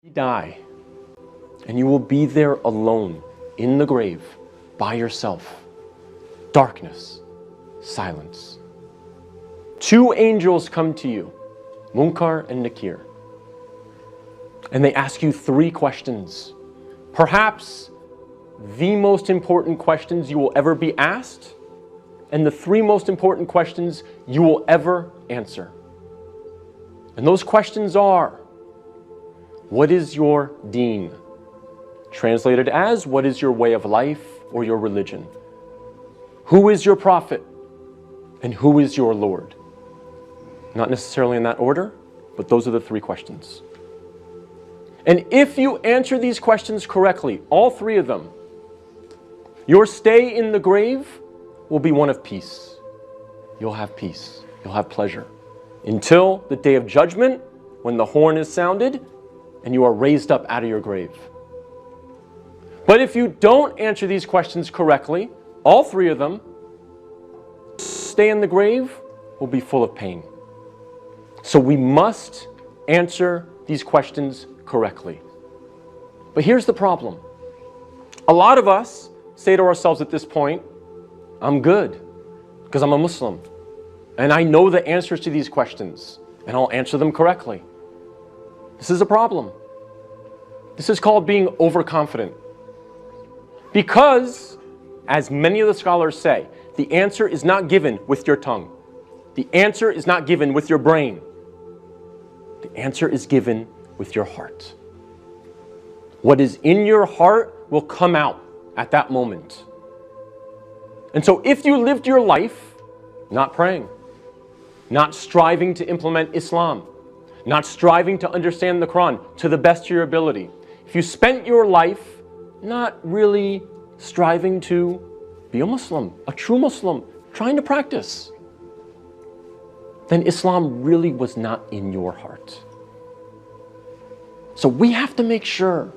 You die, and you will be there alone in the grave by yourself. Darkness, silence. Two angels come to you, Munkar and Nakir, and they ask you three questions. Perhaps the most important questions you will ever be asked, and the three most important questions you will ever answer. And those questions are, what is your deen? Translated as, what is your way of life or your religion? Who is your prophet? And who is your Lord? Not necessarily in that order, but those are the three questions. And if you answer these questions correctly, all three of them, your stay in the grave will be one of peace. You'll have peace. You'll have pleasure. Until the day of judgment, when the horn is sounded, and you are raised up out of your grave. But if you don't answer these questions correctly, all three of them, stay in the grave will be full of pain. So we must answer these questions correctly. But here's the problem. A lot of us say to ourselves at this point, I'm good because I'm a Muslim and I know the answers to these questions and I'll answer them correctly. This is a problem. This is called being overconfident. Because, as many of the scholars say, the answer is not given with your tongue. The answer is not given with your brain. The answer is given with your heart. What is in your heart will come out at that moment. And so if you lived your life not praying, not striving to implement Islam, not striving to understand the Quran to the best of your ability, if you spent your life not really striving to be a Muslim, a true Muslim, trying to practice, then Islam really was not in your heart. So we have to make sure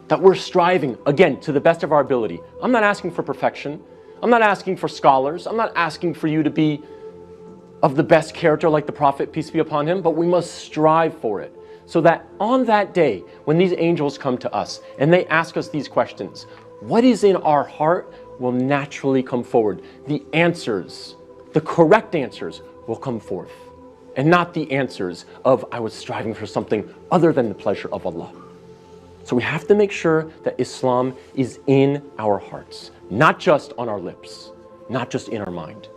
that we're striving, again, to the best of our ability. I'm not asking for perfection. I'm not asking for scholars. I'm not asking for you to be of the best character like the Prophet, peace be upon him, but we must strive for it. So that on that day, when these angels come to us and they ask us these questions, what is in our heart will naturally come forward. The answers, the correct answers will come forth. And not the answers of, I was striving for something other than the pleasure of Allah. So we have to make sure that Islam is in our hearts, not just on our lips, not just in our mind.